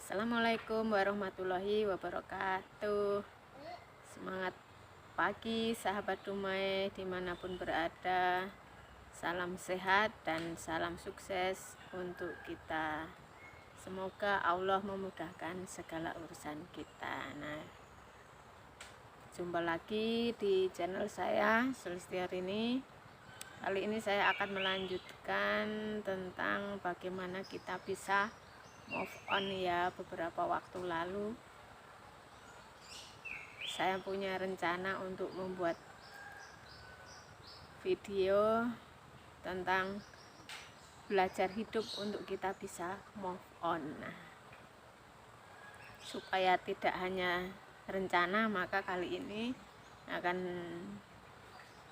Assalamualaikum warahmatullahi wabarakatuh. Semangat pagi sahabat Dumai dimanapun berada. Salam sehat dan salam sukses untuk kita. Semoga Allah memudahkan segala urusan kita. Nah, jumpa lagi di channel saya Sulistiarini. Kali ini saya akan melanjutkan tentang bagaimana kita bisa move on ya. Beberapa waktu lalu saya punya rencana untuk membuat video tentang belajar hidup untuk kita bisa move on. Nah, supaya tidak hanya rencana, maka kali ini akan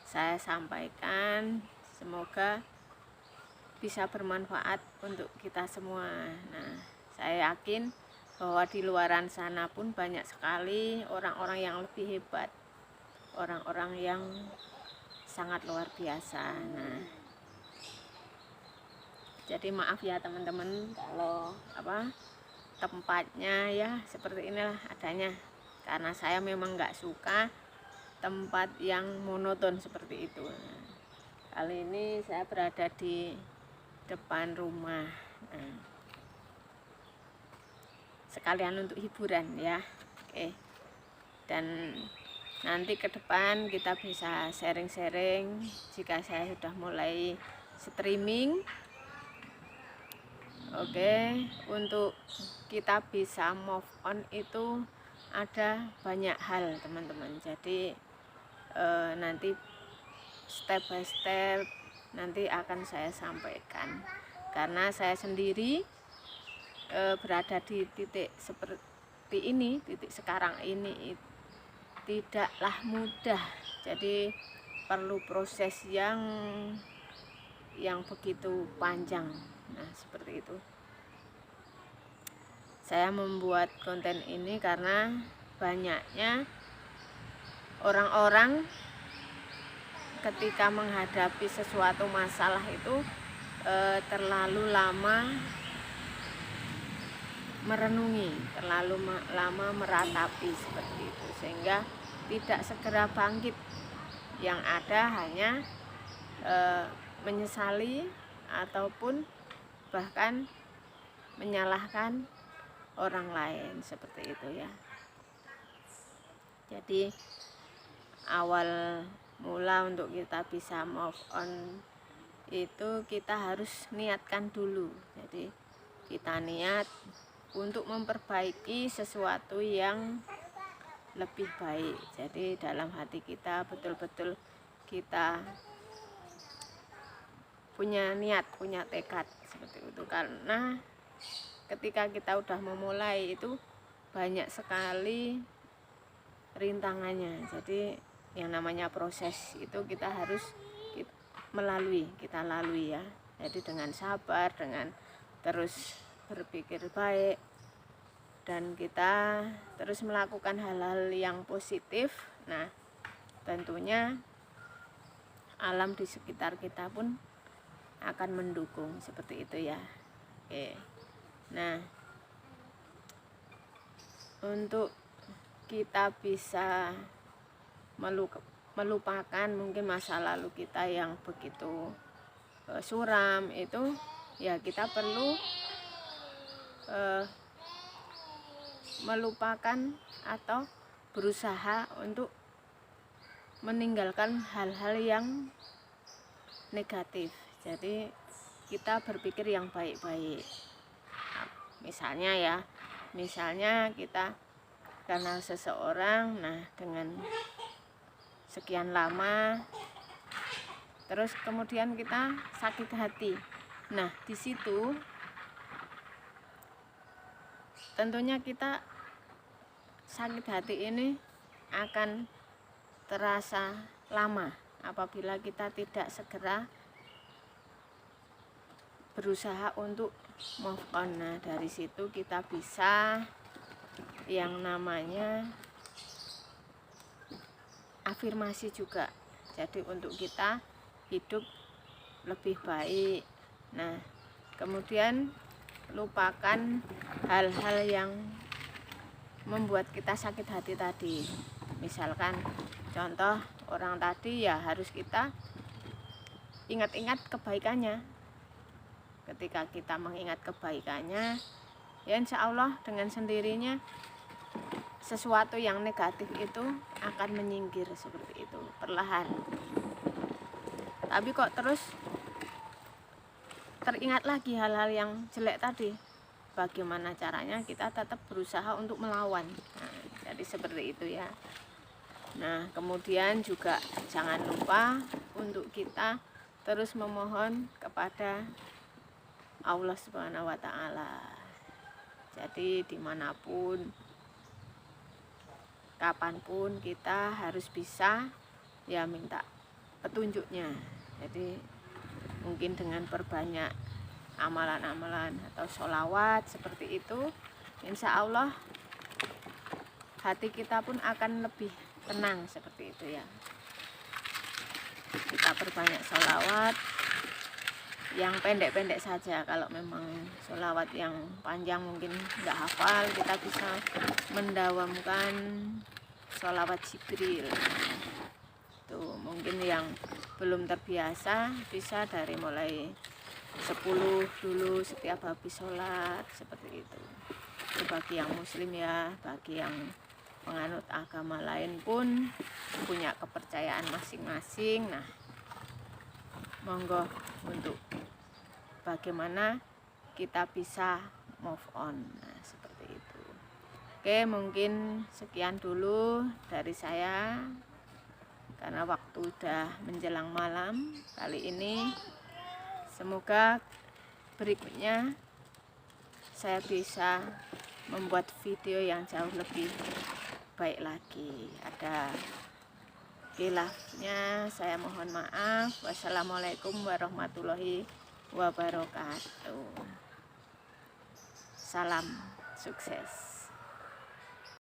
saya sampaikan, semoga bisa bermanfaat untuk kita semua. Nah, saya yakin bahwa di luaran sana pun banyak sekali orang-orang yang lebih hebat, orang-orang yang sangat luar biasa. Nah, jadi maaf ya teman-teman kalau tempatnya ya seperti inilah adanya, karena saya memang nggak suka tempat yang monoton seperti itu. Nah, kali ini saya berada di depan rumah. Nah, sekalian untuk hiburan ya. Oke. Dan nanti ke depan kita bisa sharing-sharing jika saya sudah mulai streaming. Oke, untuk kita bisa move on itu ada banyak hal teman-teman. Jadi nanti step by step nanti akan saya sampaikan, karena saya sendiri berada di titik seperti ini, titik sekarang ini tidaklah mudah. Jadi perlu proses yang begitu panjang. Nah, seperti itu. Saya membuat konten ini karena banyaknya orang-orang ketika menghadapi sesuatu masalah itu terlalu lama merenungi, terlalu lama meratapi seperti itu, sehingga tidak segera bangkit. Yang ada hanya menyesali ataupun bahkan menyalahkan orang lain seperti itu ya. Jadi awal mula untuk kita bisa move on itu kita harus niatkan dulu. Jadi kita niat untuk memperbaiki sesuatu yang lebih baik. Jadi dalam hati kita betul-betul kita punya niat, punya tekad seperti itu. Karena ketika kita udah memulai itu banyak sekali rintangannya. Jadi yang namanya proses itu kita harus kita lalui ya. Jadi dengan sabar, dengan terus berpikir baik, dan kita terus melakukan hal-hal yang positif. Nah, tentunya alam di sekitar kita pun akan mendukung seperti itu ya. Oke. Nah, untuk kita bisa melupakan mungkin masa lalu kita yang begitu suram itu ya, kita perlu melupakan atau berusaha untuk meninggalkan hal-hal yang negatif. Jadi kita berpikir yang baik-baik. Misalnya kita kenal seseorang, nah dengan sekian lama, terus kemudian kita sakit hati. Nah, di situ tentunya kita sakit hati ini akan terasa lama apabila kita tidak segera berusaha untuk move on. Nah, dari situ kita bisa yang namanya afirmasi juga. Jadi untuk kita hidup lebih baik. Nah, kemudian lupakan hal-hal yang membuat kita sakit hati tadi. Misalkan contoh orang tadi, ya harus kita ingat-ingat kebaikannya. Ketika kita mengingat kebaikannya, ya insya Allah dengan sendirinya sesuatu yang negatif itu akan menyingkir seperti itu perlahan. Tapi kok terus teringat lagi hal-hal yang jelek tadi, bagaimana caranya kita tetap berusaha untuk melawan. Nah, jadi seperti itu ya. Nah, kemudian juga jangan lupa untuk kita terus memohon kepada Allah Subhanahu wa Ta'ala. Jadi dimanapun, kapanpun kita harus bisa ya minta petunjuknya. Jadi mungkin dengan perbanyak amalan-amalan atau sholawat seperti itu, insya Allah hati kita pun akan lebih tenang seperti itu ya. Kita perbanyak sholawat yang pendek-pendek saja. Kalau memang sholawat yang panjang mungkin nggak hafal, kita bisa mendawamkan sholawat Jibril. Tuh, mungkin yang belum terbiasa bisa dari mulai 10 dulu setiap habis sholat seperti itu. Itu bagi yang muslim ya. Bagi yang penganut agama lain pun punya kepercayaan masing-masing. Nah, monggo untuk bagaimana kita bisa move on. Nah, seperti itu. Oke, mungkin sekian dulu dari saya karena waktu udah menjelang malam kali ini. Semoga berikutnya saya bisa membuat video yang jauh lebih baik lagi. Ada khilafnya, saya mohon maaf. Wassalamualaikum warahmatullahi wabarakatuh. Salam sukses.